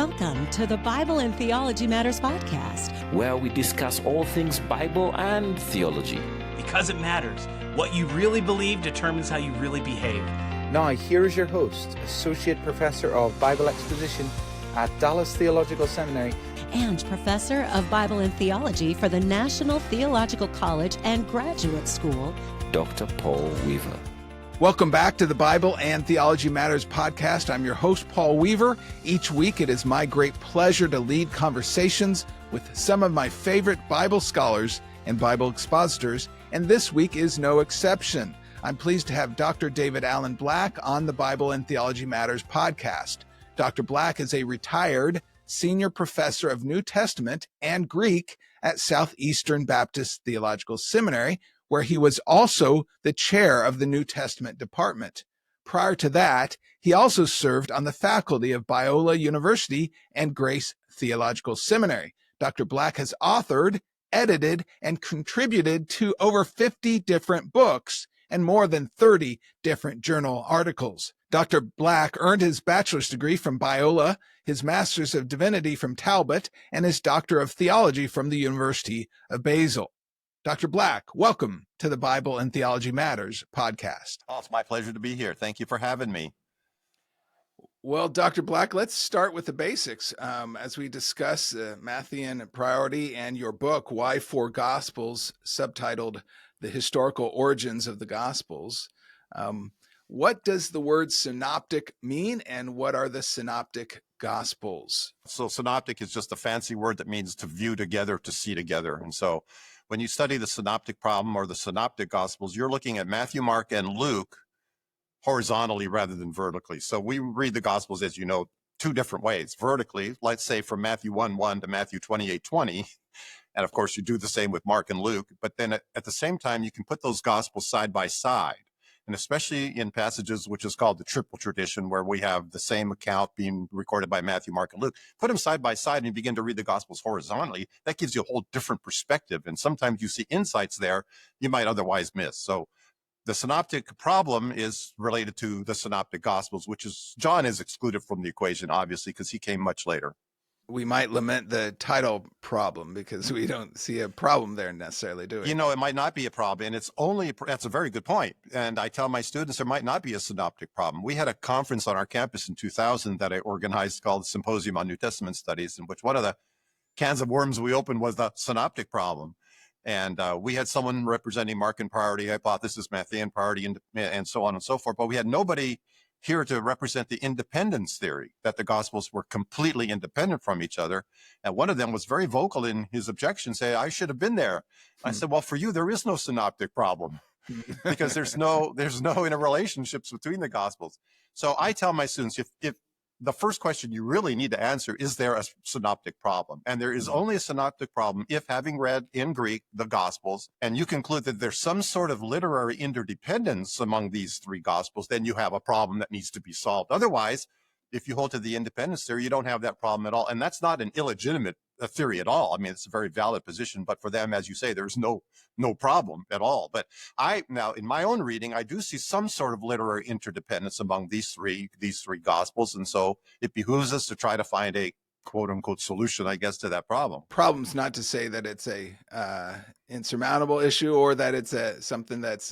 Welcome to the Bible and Theology Matters podcast, where we discuss all things Bible and theology. Because it matters. What you really believe determines how you really behave. Now, here is your host, Associate Professor of Bible Exposition at Dallas Theological Seminary and Professor of Bible and Theology for the National Theological College and Graduate School, Dr. Paul Weaver. Welcome back to the Bible and Theology Matters podcast. I'm your host, Paul Weaver. Each week, it is my great pleasure to lead conversations with some of my favorite Bible scholars and Bible expositors, and this week is no exception. I'm pleased to have Dr. David Allen Black on the Bible and Theology Matters podcast. Dr. Black is a retired senior professor of New Testament and Greek at Southeastern Baptist Theological Seminary, where he was also the chair of the New Testament department. Prior to that, he also served on the faculty of Biola University and Grace Theological Seminary. Dr. Black has authored, edited, and contributed to over 50 different books and more than 30 different journal articles. Dr. Black earned his bachelor's degree from Biola, his master's of divinity from Talbot, and his doctor of theology from the University of Basel. Dr. Black, welcome to the Bible and Theology Matters podcast. Oh, it's my pleasure to be here. Thank you for having me. Well, Dr. Black, let's start with the basics as we discuss Matthean priority and your book, Why Four Gospels, subtitled The Historical Origins of the Gospels. What does the word synoptic mean, and what are the synoptic gospels? So synoptic is just a fancy word that means to view together, to see together. And so when you study the synoptic problem or the synoptic gospels, you're looking at Matthew, Mark, and Luke horizontally rather than vertically. So we read the gospels, as you know, two different ways. Vertically, let's say from Matthew 1:1 to Matthew 28:20. And of course, you do the same with Mark and Luke. But then at the same time, you can put those gospels side by side. And especially in passages which is called the triple tradition, where we have the same account being recorded by Matthew, Mark, and Luke, put them side by side and you begin to read the Gospels horizontally. That gives you a whole different perspective. And sometimes you see insights there you might otherwise miss. So the synoptic problem is related to the synoptic Gospels, which is John is excluded from the equation, obviously, because he came much later. We might lament the title problem because we don't see a problem there necessarily, do we? You know, it might not be a problem, and that's a very good point. And I tell my students there might not be a synoptic problem. We had a conference on our campus in 2000 that I organized called Symposium on New Testament Studies, in which one of the cans of worms we opened was the synoptic problem. And we had someone representing Markan priority, hypothesis, Matthean priority, and so on and so forth. But we had nobody here to represent the independence theory, that the Gospels were completely independent from each other. And one of them was very vocal in his objection, saying, I should have been there. I said, well, for you, there is no synoptic problem because there's no interrelationships between the Gospels. So I tell my students, if the first question you really need to answer, is there a synoptic problem? And there is only a synoptic problem if, having read in Greek the Gospels, and you conclude that there's some sort of literary interdependence among these three Gospels, then you have a problem that needs to be solved. Otherwise, if you hold to the independence theory, you don't have that problem at all. And that's not an illegitimate theory at all. I mean, it's a very valid position, but for them, as you say, there's no problem at all. But now in my own reading, I do see some sort of literary interdependence among these three Gospels. And so it behooves us to try to find a quote unquote solution, I guess, to that problem. Problem's not to say that it's a insurmountable issue or that it's something that's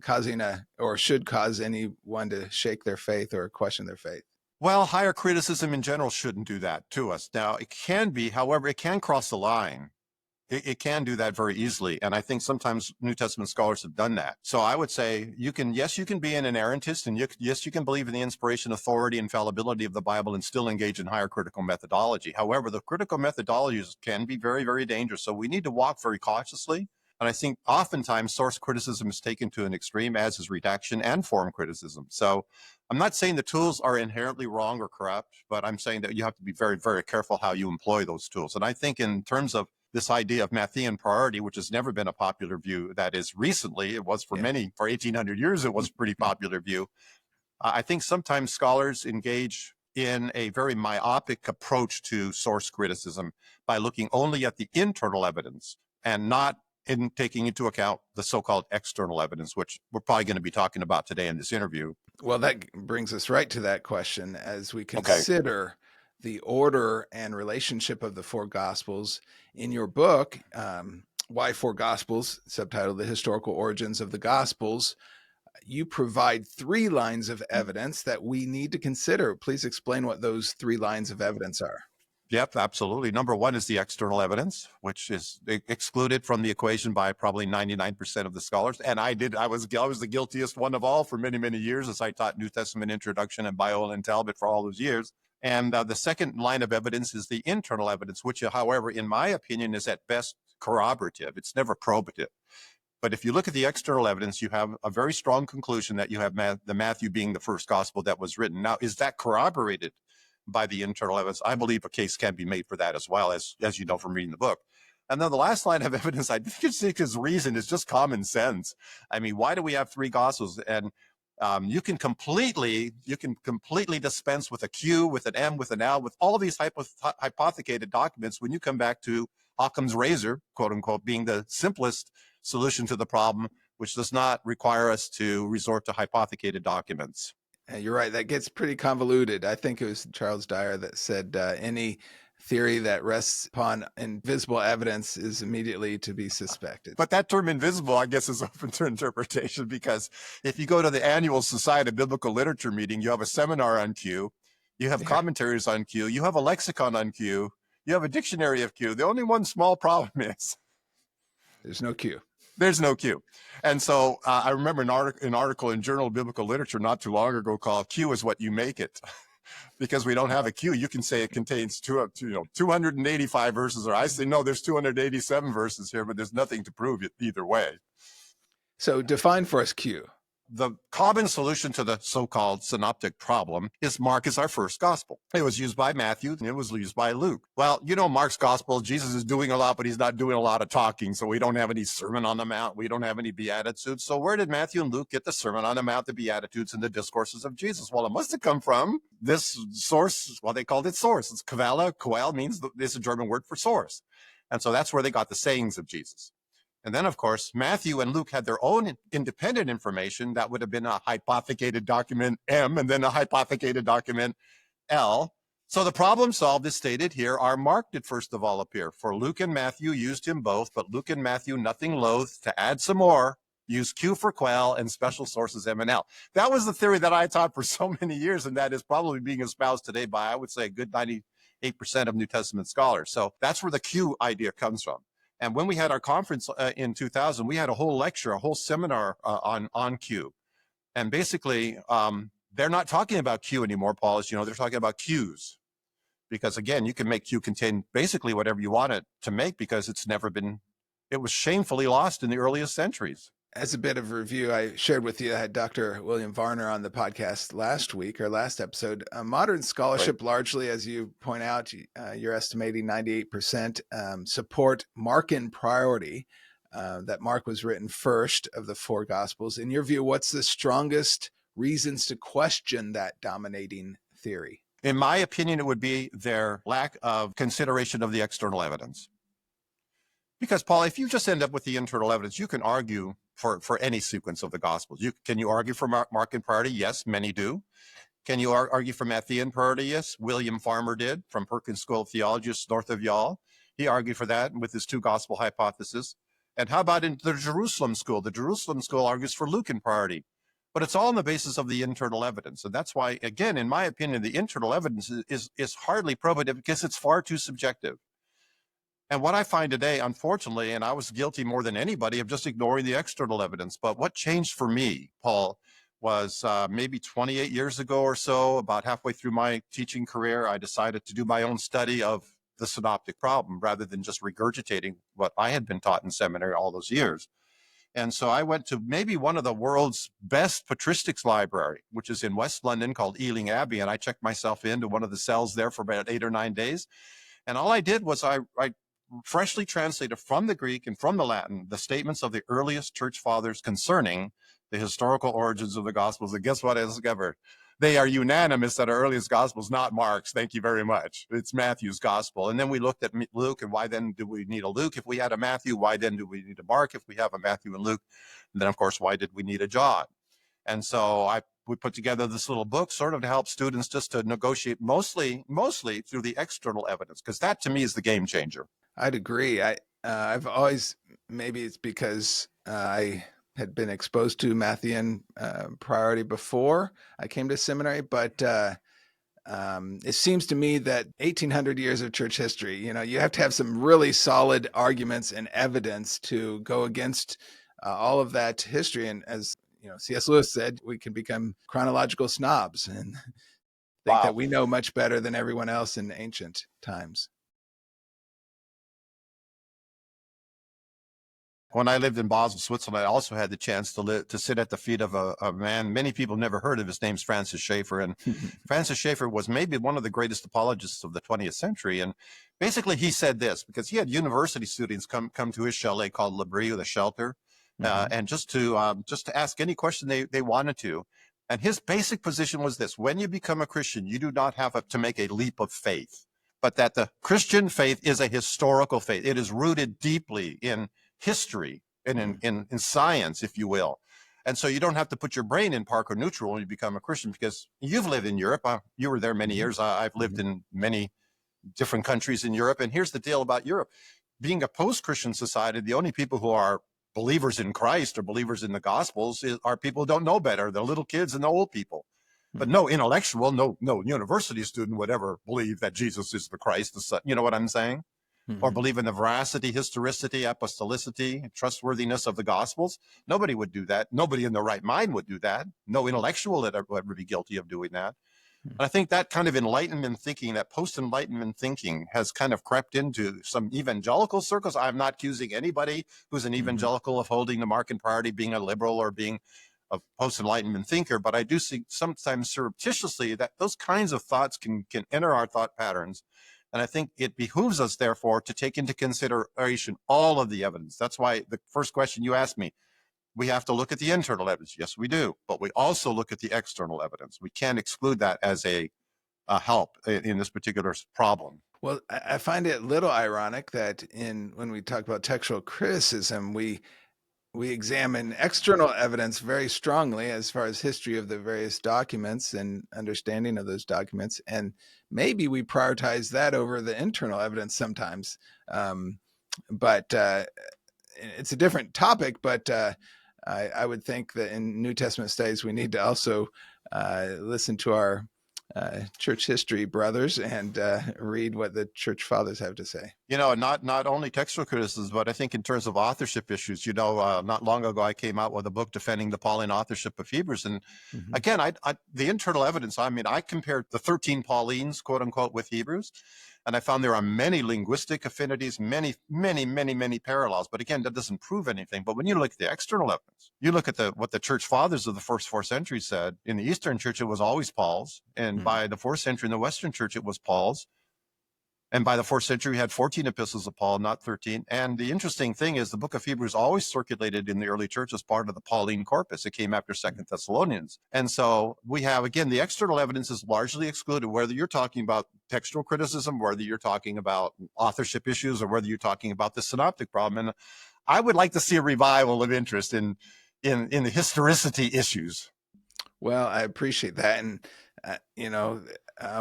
causing or should cause anyone to shake their faith or question their faith. Well, higher criticism in general shouldn't do that to us. Now, it can be, however, it can cross the line. It can do that very easily. And I think sometimes New Testament scholars have done that. So I would say you can be an inerrantist, and you can believe in the inspiration, authority, and fallibility of the Bible and still engage in higher critical methodology. However, the critical methodologies can be very, very dangerous. So we need to walk very cautiously. And I think oftentimes source criticism is taken to an extreme, as is redaction and form criticism. So I'm not saying the tools are inherently wrong or corrupt, but I'm saying that you have to be very, very careful how you employ those tools. And I think in terms of this idea of Matthean priority, which has never been a popular view, that is recently, it was for 1800 years, it was a pretty popular view. I think sometimes scholars engage in a very myopic approach to source criticism by looking only at the internal evidence and not in taking into account the so-called external evidence, which we're probably going to be talking about today in this interview. Well, that brings us right to that question as we consider the order and relationship of the four Gospels. In your book, Why Four Gospels, subtitled The Historical Origins of the Gospels, you provide 3 lines of evidence that we need to consider. Please explain what those 3 lines of evidence are. Yep, absolutely. Number one is the external evidence, which is excluded from the equation by probably 99% of the scholars. And I was the guiltiest one of all for many, many years, as I taught New Testament introduction and Biola and Talbot for all those years. And the second line of evidence is the internal evidence, which, however, in my opinion, is at best corroborative. It's never probative. But if you look at the external evidence, you have a very strong conclusion that you have the Matthew being the first gospel that was written. Now, is that corroborated by the internal evidence? I believe a case can be made for that as well, as you know from reading the book. And then the last line of evidence, I think is reason, is just common sense. I mean, why do we have 3 gospels? And you can completely dispense with a Q, with an M, with an L, with all these hypothecated documents when you come back to Occam's razor, quote unquote, being the simplest solution to the problem, which does not require us to resort to hypothecated documents. You're right. That gets pretty convoluted. I think it was Charles Dyer that said any theory that rests upon invisible evidence is immediately to be suspected. But that term invisible, I guess, is open to interpretation, because if you go to the annual Society of Biblical Literature meeting, you have a seminar on Q, you have commentaries on Q, you have a lexicon on Q, you have a dictionary of Q. The only one small problem is there's no Q. There's no Q. And so I remember an article in Journal of Biblical Literature not too long ago called Q is What You Make It. Because we don't have a Q, you can say it contains 285 verses, or I say, no, there's 287 verses here, but there's nothing to prove it either way. So define for us Q. The common solution to the so-called synoptic problem is Mark is our first gospel. It was used by Matthew and it was used by Luke. Well, Mark's gospel, Jesus is doing a lot, but he's not doing a lot of talking. So we don't have any Sermon on the Mount. We don't have any Beatitudes. So where did Matthew and Luke get the Sermon on the Mount, the Beatitudes, and the discourses of Jesus? Well, it must have come from this source. Well, they called it source. It's Quelle. Quelle means it's a German word for source. And so that's where they got the sayings of Jesus. And then, of course, Matthew and Luke had their own independent information that would have been a hypothecated document M and then a hypothecated document L. So the problem solved is stated here. Our Mark did first of all appear. For Luke and Matthew used him both, but Luke and Matthew, nothing loath to add some more, use Q for Quell and special sources M and L. That was the theory that I taught for so many years, and that is probably being espoused today by, I would say, a good 98% of New Testament scholars. So that's where the Q idea comes from. And when we had our conference in 2000, we had a whole lecture, a whole seminar on Q. And basically, they're not talking about Q anymore, Paul, as you know, they're talking about Qs. Because again, you can make Q contain basically whatever you want it to make, because it was shamefully lost in the earliest centuries. As a bit of a review, I shared with you, I had Dr. William Varner on the podcast last episode. Modern scholarship, largely, as you point out, you're estimating 98% support Markan priority, that Mark was written first of the 4 Gospels. In your view, what's the strongest reasons to question that dominating theory? In my opinion, it would be their lack of consideration of the external evidence. Because, Paul, if you just end up with the internal evidence, you can argue for any sequence of the Gospels. Can you argue for Markan priority? Yes, many do. Can you argue for Matthean priority? Yes, William Farmer did, from Perkins School of Theology, just north of y'all. He argued for that with his 2 gospel hypothesis. And how about in the Jerusalem School? The Jerusalem School argues for Lucan priority. But it's all on the basis of the internal evidence. And that's why, again, in my opinion, the internal evidence is hardly probative, because it's far too subjective. And what I find today, unfortunately, and I was guilty more than anybody of just ignoring the external evidence, but what changed for me, Paul, was maybe 28 years ago or so, about halfway through my teaching career, I decided to do my own study of the synoptic problem rather than just regurgitating what I had been taught in seminary all those years. And so I went to maybe one of the world's best patristics library, which is in West London, called Ealing Abbey. And I checked myself into one of the cells there for about 8 or 9 days. And all I did was I freshly translated from the Greek and from the Latin the statements of the earliest church fathers concerning the historical origins of the Gospels. And guess what I discovered? They are unanimous that our earliest gospel is not Mark's. Thank you very much. It's Matthew's gospel. And then we looked at Luke, and why then do we need a Luke? If we had a Matthew, why then do we need a Mark? If we have a Matthew and Luke, and then of course, why did we need a John? And so I we put together this little book sort of to help students just to negotiate mostly through the external evidence, because that to me is the game changer. I'd agree. I've always, maybe it's because I had been exposed to Matthean priority before I came to seminary, but it seems to me that 1800 years of church history, you have to have some really solid arguments and evidence to go against all of that history. And as C.S. Lewis said, we can become chronological snobs and think that we know much better than everyone else in ancient times. When I lived in Basel, Switzerland, I also had the chance to sit at the feet of a man many people never heard of. His name's Francis Schaeffer. And Francis Schaeffer was maybe one of the greatest apologists of the 20th century. And basically he said this, because he had university students come to his chalet called L'Abri, the shelter, and just to ask any question they wanted to. And his basic position was this: when you become a Christian, you do not have to make a leap of faith, but that the Christian faith is a historical faith. It is rooted deeply in history and in science, if you will. And so you don't have to put your brain in park or neutral when you become a Christian, because you've lived in Europe. You were there many years. I've lived in many different countries in Europe. And here's the deal about Europe. Being a post-Christian society, the only people who are believers in Christ or believers in the Gospels are people who don't know better. The little kids and the old people. But no intellectual, no university student would ever believe that Jesus is the Christ. You know what I'm saying? Or believe in the veracity, historicity, apostolicity, trustworthiness of the Gospels. Nobody would do that. Nobody in their right mind would do that. No intellectual would ever be guilty of doing that. And I think that kind of Enlightenment thinking, that post-Enlightenment thinking, has kind of crept into some evangelical circles. I'm not accusing anybody who's an evangelical of holding the Markan priority, being a liberal, or being a post-Enlightenment thinker. But I do see sometimes surreptitiously that those kinds of thoughts can enter our thought patterns. And I think it behooves us, therefore, to take into consideration all of the evidence. That's why the first question you asked me, we have to look at the internal evidence. Yes, we do. But we also look at the external evidence. We can't exclude that as a help in this particular problem. Well, I find it a little ironic that when we talk about textual criticism, we examine external evidence very strongly as far as history of the various documents and understanding of those documents. And maybe we prioritize that over the internal evidence sometimes. But it's a different topic. But I would think that in New Testament studies, we need to also listen to our church history brothers and read what the church fathers have to say. Not only textual criticism, but I think in terms of authorship issues, not long ago, I came out with a book defending the Pauline authorship of Hebrews. And again, the internal evidence, I compared the 13 Paulines, quote unquote, with Hebrews. And I found there are many linguistic affinities, many, many, many, many parallels. But again, that doesn't prove anything. But when you look at the external evidence, you look at what the church fathers of the first 4 centuries said. In the Eastern church, it was always Paul's. And by the 4th century in the Western church, it was Paul's. And by the 4th century, we had 14 epistles of Paul, not 13. And the interesting thing is the book of Hebrews always circulated in the early church as part of the Pauline corpus. It came after 2nd Thessalonians. And so we have, again, the external evidence is largely excluded, whether you're talking about textual criticism, whether you're talking about authorship issues, or whether you're talking about the synoptic problem. And I would like to see a revival of interest in the historicity issues. Well, I appreciate that. And,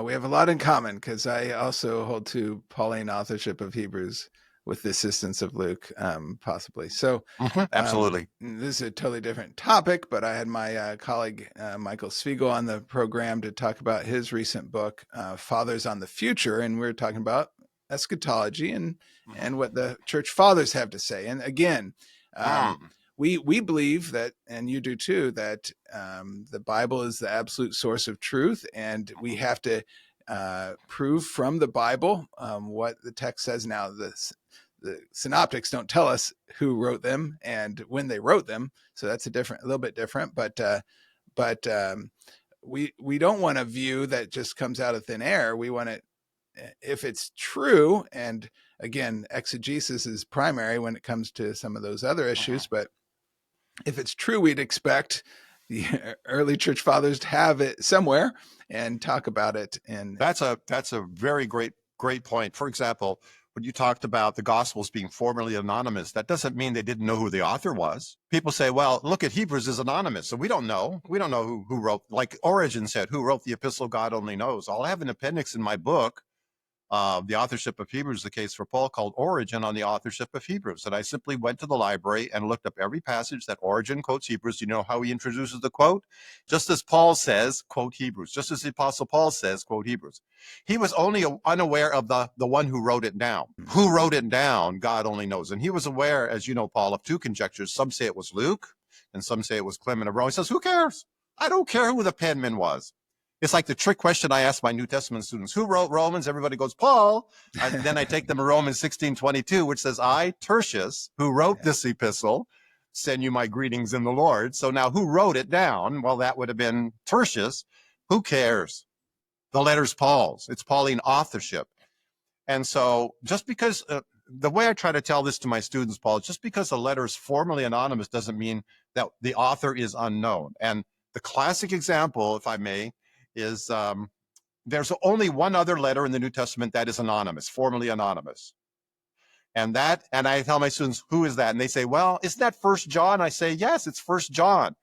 we have a lot in common, because I also hold to Pauline authorship of Hebrews with the assistance of Luke, possibly. So absolutely. This is a totally different topic, but I had my colleague, Michael Spiegel, on the program to talk about his recent book, Fathers on the Future. And we're talking about eschatology and what the church fathers have to say. And again, we believe that, and you do too, that the Bible is the absolute source of truth, and we have to prove from the Bible what the text says. Now, the synoptics don't tell us who wrote them and when they wrote them, so that's a little bit different. But we don't want a view that just comes out of thin air. We want it, if it's true, and again, exegesis is primary when it comes to some of those other issues, but if it's true, we'd expect the early church fathers to have it somewhere and talk about it. And that's a very great point. For example, when you talked about the Gospels being formerly anonymous, that doesn't mean they didn't know who the author was. People say, well, look at Hebrews is anonymous. So we don't know. We don't know who wrote, like Origen said, who wrote the epistle, God only knows. I'll have an appendix in my book, the authorship of Hebrews, the case for Paul, called Origen on the authorship of Hebrews. And I simply went to the library and looked up every passage that Origen quotes Hebrews. You know how he introduces the quote? Just as Paul says, quote Hebrews. Just as the Apostle Paul says, quote Hebrews. He was only unaware of the one who wrote it down. Who wrote it down, God only knows. And he was aware, as you know, Paul, of two conjectures. Some say it was Luke, and some say it was Clement of Rome. He says, who cares? I don't care who the penman was. It's like the trick question I ask my New Testament students. Who wrote Romans? Everybody goes, Paul. And then I take them to Romans 16:22, which says, I, Tertius, who wrote this epistle, send you my greetings in the Lord. So now who wrote it down? Well, that would have been Tertius. Who cares? The letter's Paul's. It's Pauline authorship. And so just because, the way I try to tell this to my students, Paul, just because a letter is formally anonymous doesn't mean that the author is unknown. And the classic example, if I may, is there's only one other letter in the New Testament that is anonymous, formally anonymous. And I tell my students, who is that? And they say, well, isn't that 1 John? I say, yes, it's 1 John.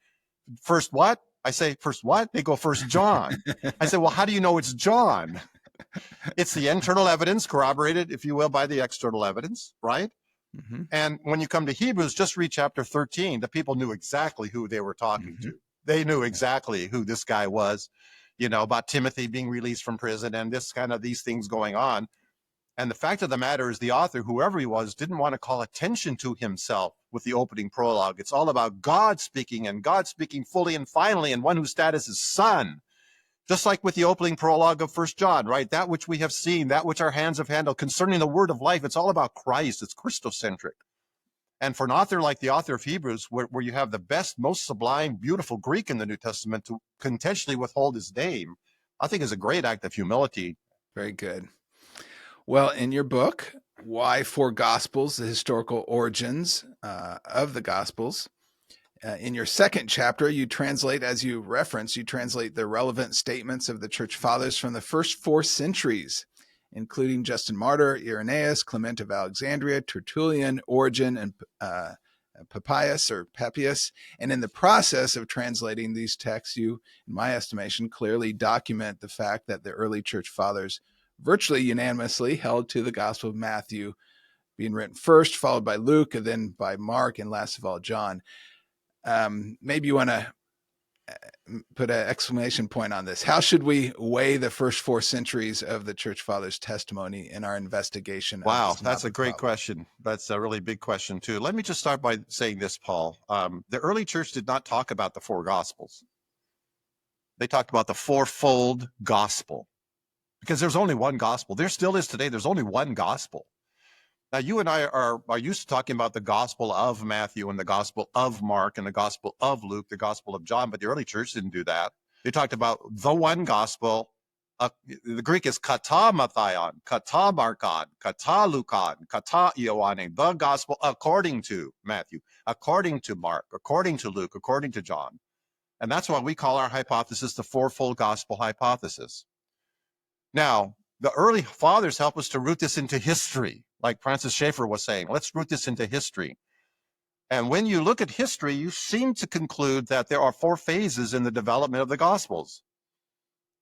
First what? I say, first what? They go, 1 John. I say, well, how do you know it's John? It's the internal evidence corroborated, if you will, by the external evidence, right? Mm-hmm. And when you come to Hebrews, just read chapter 13. The people knew exactly who they were talking to. They knew exactly who this guy was. You know, about Timothy being released from prison and these things going on. And the fact of the matter is the author, whoever he was, didn't want to call attention to himself with the opening prologue. It's all about God speaking, and God speaking fully and finally, and one whose status is son. Just like with the opening prologue of 1 John, right? That which we have seen, that which our hands have handled concerning the word of life. It's all about Christ. It's Christocentric. And for an author like the author of Hebrews, where you have the best, most sublime, beautiful Greek in the New Testament, to intentionally withhold his name, I think is a great act of humility. Very good. Well, in your book, Why Four Gospels, the Historical Origins of the Gospels, in your second chapter, you translate, as you reference, you translate the relevant statements of the church fathers from the first 4 centuries, including Justin Martyr, Irenaeus, Clement of Alexandria, Tertullian, Origen, and Papias. And in the process of translating these texts, you, in my estimation, clearly document the fact that the early church fathers virtually unanimously held to the Gospel of Matthew being written first, followed by Luke, and then by Mark, and last of all, John. Maybe you want to put an exclamation point on this. How should we weigh the first 4 centuries of the church fathers' testimony in our investigation? Wow, that's a great question. That's a really big question too. Let me just start by saying this, Paul. The early church did not talk about the 4 gospels. They talked about the fourfold gospel, because there's only one gospel. There still is today. There's only one gospel. Now, you and I are used to talking about the Gospel of Matthew and the Gospel of Mark and the Gospel of Luke, the Gospel of John, but the early church didn't do that. They talked about the one gospel. The Greek is kata Mathion, kata Markan, kata Lukan, kata Ioanne, the gospel according to Matthew, according to Mark, according to Luke, according to John. And that's why we call our hypothesis the fourfold gospel hypothesis. Now, the early fathers help us to root this into history. Like Francis Schaeffer was saying, let's root this into history. And when you look at history, you seem to conclude that there are 4 phases in the development of the Gospels.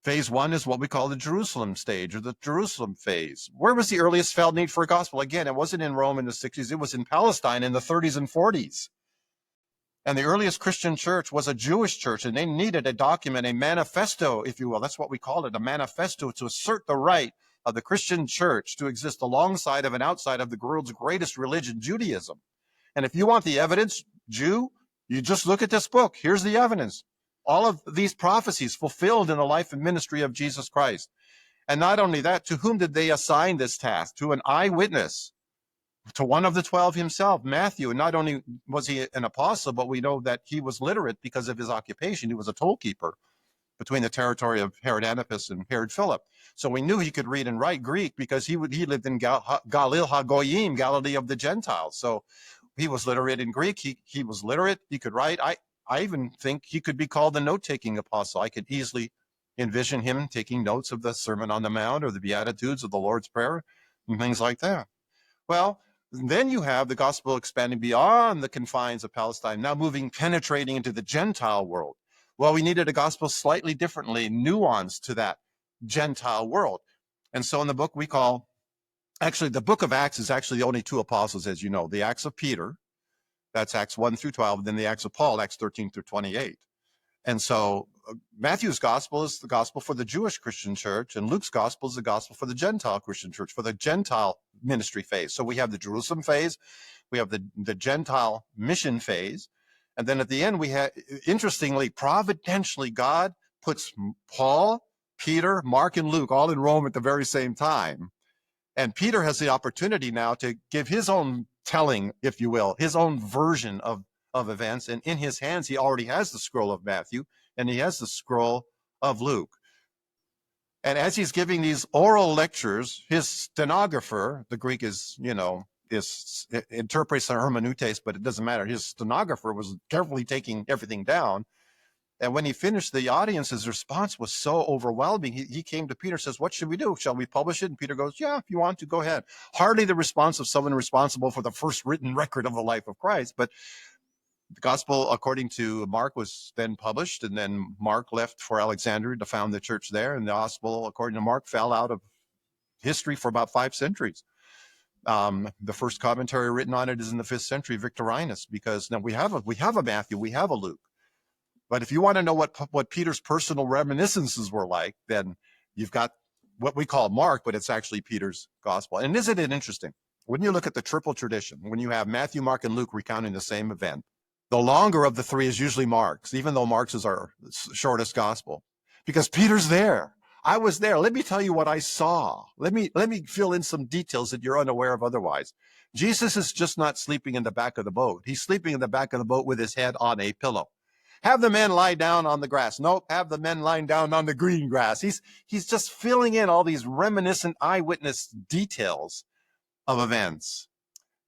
Phase 1 is what we call the Jerusalem stage, or the Jerusalem phase. Where was the earliest felt need for a gospel? Again, it wasn't in Rome in the 60s. It was in Palestine in the 30s and 40s. And the earliest Christian church was a Jewish church, and they needed a document, a manifesto, if you will. That's what we call it, a manifesto, to assert the right of the Christian church to exist alongside of and outside of the world's greatest religion, Judaism. And if you want the evidence, Jew, you just look at this book. Here's the evidence. All of these prophecies fulfilled in the life and ministry of Jesus Christ. And not only that, to whom did they assign this task? To an eyewitness, to one of the 12 himself, Matthew. And not only was he an apostle, but we know that he was literate because of his occupation. He was a toll keeper between the territory of Herod Antipas and Herod Philip. So we knew he could read and write Greek because he lived in Galil HaGoyim, Galilee of the Gentiles. So he was literate in Greek. He was literate. He could write. I even think he could be called the note-taking apostle. I could easily envision him taking notes of the Sermon on the Mount or the Beatitudes or the Lord's Prayer and things like that. Well, then you have the gospel expanding beyond the confines of Palestine, now penetrating into the Gentile world. Well, we needed a gospel slightly differently nuanced to that Gentile world. And so in the book actually the book of Acts is actually the only two apostles, as you know, the Acts of Peter, that's Acts 1 through 12, and then the Acts of Paul, Acts 13 through 28. And so Matthew's gospel is the gospel for the Jewish Christian church, and Luke's gospel is the gospel for the Gentile Christian church, for the Gentile ministry phase. So we have the Jerusalem phase, we have the Gentile mission phase, and then at the end we have, interestingly, providentially, God puts Paul, Peter, Mark, and Luke all in Rome at the very same time. And Peter has the opportunity now to give his own telling, if you will, his own version of events. And in his hands, he already has the scroll of Matthew and he has the scroll of Luke. And as he's giving these oral lectures, his stenographer, the Greek is, interprets the hermeneutes, but it doesn't matter. His stenographer was carefully taking everything down. And when he finished, the audience's response was so overwhelming. He came to Peter and says, "What should we do? Shall we publish it?" And Peter goes, "Yeah, if you want to, go ahead." Hardly the response of someone responsible for the first written record of the life of Christ, but the gospel, according to Mark, was then published, and then Mark left for Alexandria to found the church there, and the gospel, according to Mark, fell out of history for about 5 centuries. The first commentary written on it is in the 5th century, Victorinus, because now we have a Matthew, we have a Luke. But if you want to know what Peter's personal reminiscences were like, then you've got what we call Mark, but it's actually Peter's gospel. And isn't it interesting? When you look at the triple tradition, when you have Matthew, Mark, and Luke recounting the same event, the longer of the three is usually Mark's, even though Mark's is our shortest gospel, because Peter's there. I was there. Let me tell you what I saw. Let me fill in some details that you're unaware of otherwise. Jesus is just not sleeping in the back of the boat. He's sleeping in the back of the boat with his head on a pillow. Have the men lie down on the grass. Nope, have the men lying down on the green grass. He's just filling in all these reminiscent eyewitness details of events.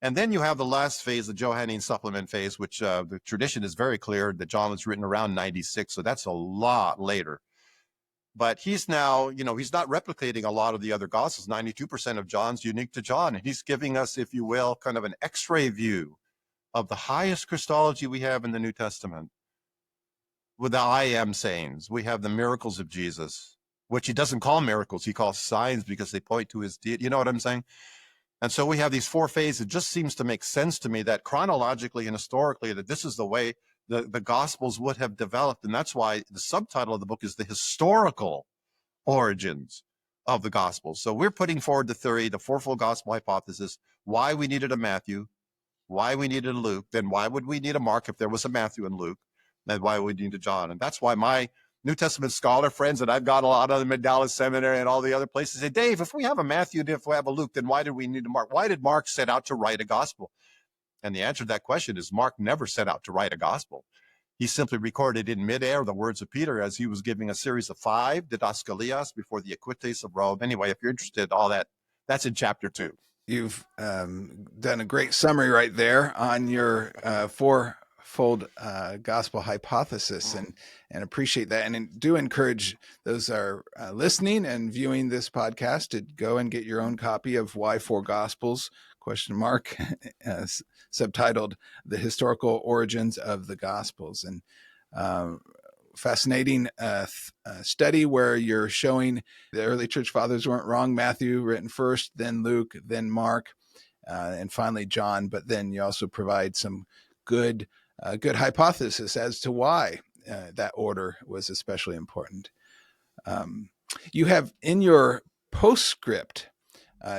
And then you have the last phase, the Johannine supplement phase, which the tradition is very clear that John was written around 96, so that's a lot later. But he's now, he's not replicating a lot of the other Gospels. 92% of John's unique to John, and he's giving us, if you will, kind of an X-ray view of the highest Christology we have in the New Testament. With the I am sayings, we have the miracles of Jesus, which he doesn't call miracles, he calls signs because they point to his deity. You know what I'm saying? And so we have these 4 phases. It just seems to make sense to me that chronologically and historically that this is the way the Gospels would have developed. And that's why the subtitle of the book is The Historical Origins of the Gospels. So we're putting forward the theory, the fourfold gospel hypothesis, why we needed a Matthew, why we needed a Luke, then why would we need a Mark if there was a Matthew and Luke? And why we need a John. And that's why my New Testament scholar friends, and I've got a lot of them at Dallas Seminary and all the other places, say, "Dave, if we have a Matthew and if we have a Luke, then why did we need a Mark? Why did Mark set out to write a gospel?" And the answer to that question is Mark never set out to write a gospel. He simply recorded in midair the words of Peter as he was giving a series of 5 didaskalias before the Equites of Rome. Anyway, if you're interested, all that's in chapter 2. You've done a great summary right there on your fourfold gospel hypothesis, and appreciate that, and do encourage those that are listening and viewing this podcast to go and get your own copy of Why Four Gospels ? Subtitled The Historical Origins of the Gospels. And fascinating study where you're showing the early church fathers weren't wrong. Matthew written first, then Luke, then Mark, and finally John. But then you also provide some good hypothesis as to why that order was especially important. You have in your postscript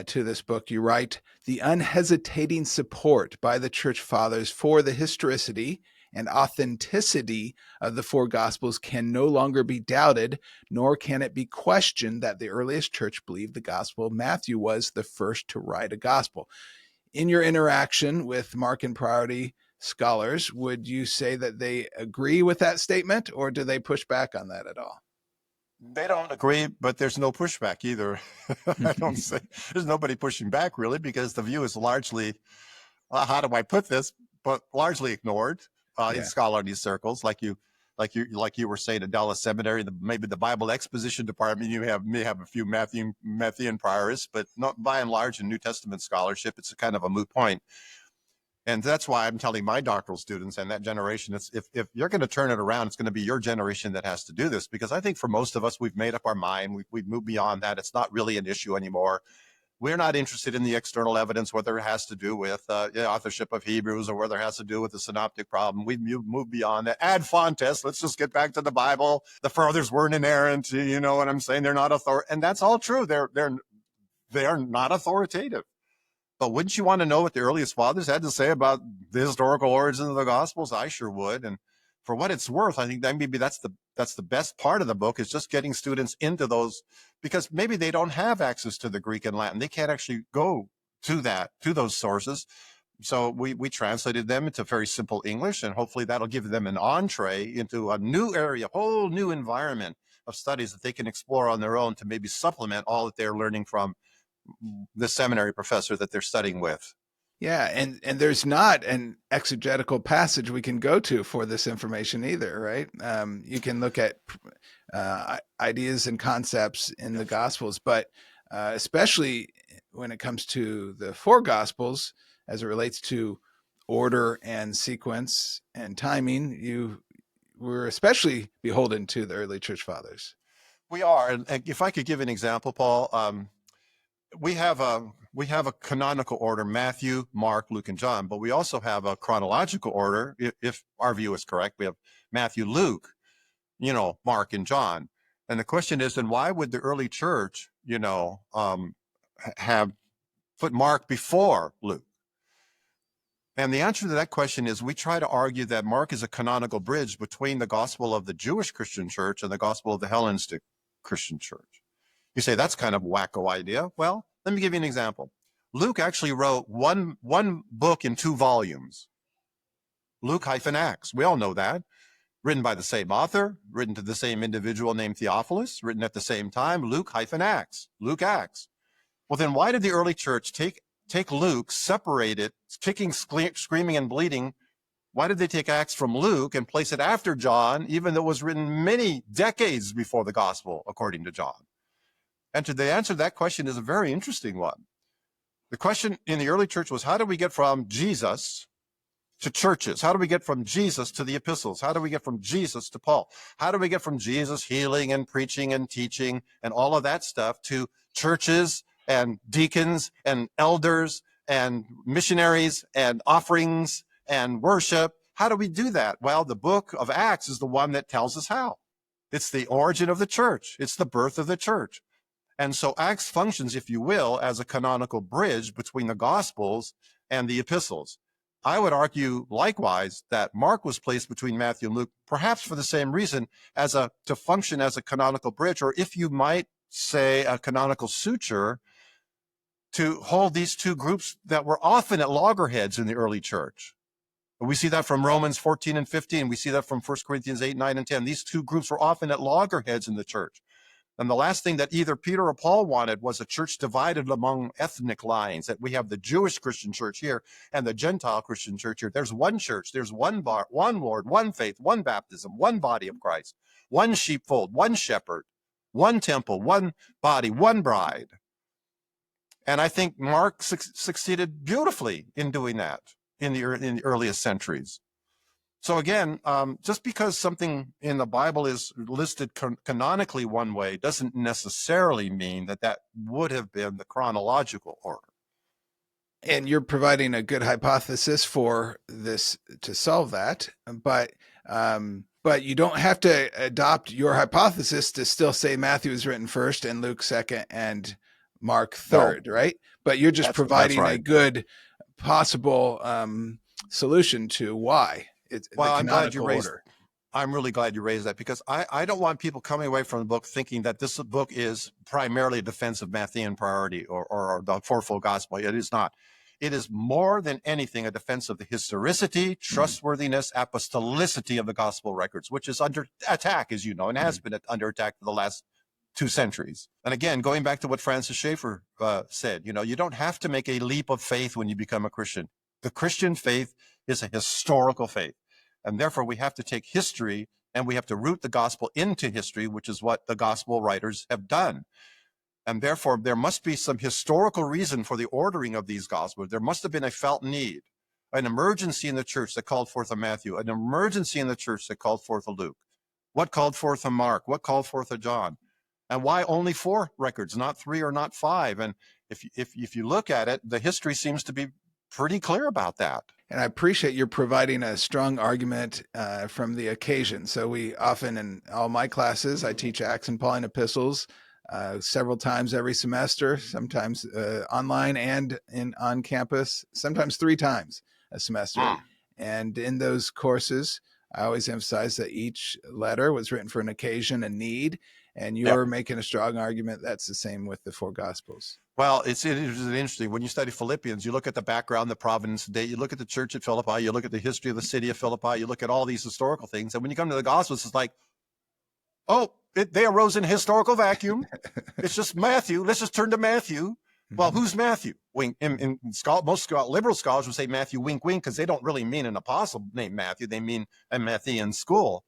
to this book, you write, "The unhesitating support by the church fathers for the historicity and authenticity of the 4 Gospels can no longer be doubted, nor can it be questioned that the earliest church believed the Gospel of Matthew was the first to write a gospel." In your interaction with Markan priority scholars, would you say that they agree with that statement, or do they push back on that at all? They don't agree, but there's no pushback either. I don't say there's nobody pushing back really, because the view is largely, how do I put this, but largely ignored in scholarly circles. Like you like you were saying at Dallas Seminary, maybe the Bible exposition department, may have a few Matthean priorists, but not by and large in New Testament scholarship, it's a kind of a moot point. And that's why I'm telling my doctoral students and that generation, if you're going to turn it around, it's going to be your generation that has to do this, because I think for most of us, we've made up our mind. We've moved beyond that. It's not really an issue anymore. We're not interested in the external evidence, whether it has to do with the authorship of Hebrews or whether it has to do with the Synoptic Problem. We've moved beyond that. Ad fontes, let's just get back to the Bible. The fathers weren't inerrant. You know what I'm saying? They're not and that's all true. They are not authoritative. But wouldn't you want to know what the earliest fathers had to say about the historical origin of the Gospels? I sure would. And for what it's worth, I think that maybe that's the best part of the book, is just getting students into those, because maybe they don't have access to the Greek and Latin. They can't actually go to those sources. So we translated them into very simple English, and hopefully that'll give them an entree into a new area, a whole new environment of studies that they can explore on their own to maybe supplement all that they're learning from the seminary professor that they're studying with. Yeah, and there's not an exegetical passage we can go to for this information either, right? You can look at ideas and concepts in the Gospels, but especially when it comes to the four Gospels, as it relates to order and sequence and timing, we're especially beholden to the early church fathers. We are, and if I could give an example, Paul, we have a canonical order: Matthew, Mark, Luke, and John. But we also have a chronological order. If our view is correct, we have Matthew, Luke, Mark, and John. And the question is, then why would the early church, have put Mark before Luke? And the answer to that question is, we try to argue that Mark is a canonical bridge between the gospel of the Jewish Christian church and the gospel of the Hellenistic Christian church. You say, that's kind of a wacko idea. Well, let me give you an example. Luke actually wrote one book in 2 volumes, Luke-Acts. We all know that. Written by the same author, written to the same individual named Theophilus, written at the same time, Luke-Acts, Luke-Acts. Well, then why did the early church take Luke, separate it, kicking, screaming, and bleeding? Why did they take Acts from Luke and place it after John, even though it was written many decades before the gospel, according to John? And the answer to that question is a very interesting one. The question in the early church was, how do we get from Jesus to churches? How do we get from Jesus to the epistles? How do we get from Jesus to Paul? How do we get from Jesus healing and preaching and teaching and all of that stuff to churches and deacons and elders and missionaries and offerings and worship? How do we do that? Well, the book of Acts is the one that tells us how. It's the origin of the church. It's the birth of the church. And so Acts functions, if you will, as a canonical bridge between the Gospels and the epistles. I would argue likewise that Mark was placed between Matthew and Luke, perhaps for the same reason, to function as a canonical bridge, or if you might say a canonical suture, to hold these two groups that were often at loggerheads in the early church. We see that from Romans 14 and 15. We see that from 1 Corinthians 8, 9, and 10. These two groups were often at loggerheads in the church. And the last thing that either Peter or Paul wanted was a church divided among ethnic lines, that we have the Jewish Christian church here and the Gentile Christian church here. There's one church, there's one Lord, one faith, one baptism, one body of Christ, one sheepfold, one shepherd, one temple, one body, one bride. And I think Mark succeeded beautifully in doing that in the earliest centuries. So again, just because something in the Bible is listed canonically one way doesn't necessarily mean that would have been the chronological order. And you're providing a good hypothesis for this to solve that, but you don't have to adopt your hypothesis to still say Matthew is written first and Luke second and Mark third, right? But you're just providing a good possible solution to why. Well, I'm glad you raised. I'm really glad you raised that, because I don't want people coming away from the book thinking that this book is primarily a defense of Matthean priority or the Fourfold Gospel. It is not. It is more than anything a defense of the historicity, trustworthiness, apostolicity of the gospel records, which is under attack, as you know, and has been under attack for the last 2 centuries. And again, going back to what Francis Schaeffer said, you don't have to make a leap of faith when you become a Christian. The Christian faith is a historical faith, and therefore we have to take history And we have to root the gospel into history, which is what the gospel writers have done. And therefore, there must be some historical reason for the ordering of these gospels. There must have been a felt need, an emergency in the church that called forth a Matthew, an emergency in the church that called forth a Luke. What called forth a Mark? What called forth a John? And why only 4 records, not 3 or not 5? And if you look at it, the history seems to be pretty clear about that. And I appreciate you're providing a strong argument from the occasion. So we often, in all my classes, I teach Acts and Pauline epistles several times every semester, sometimes online and on campus, sometimes 3 times a semester. And in those courses, I always emphasize that each letter was written for an occasion, a need, and you're making a strong argument. That's the same with the 4 Gospels. Well, it's interesting. When you study Philippians, you look at the background, the providence, the date, you look at the church at Philippi, you look at the history of the city of Philippi, you look at all these historical things. And when you come to the Gospels, it's like, they arose in a historical vacuum. It's just Matthew. Let's just turn to Matthew. Well, who's Matthew? Wink. Most liberal scholars would say Matthew, wink, wink, because they don't really mean an apostle named Matthew. They mean a Matthean school.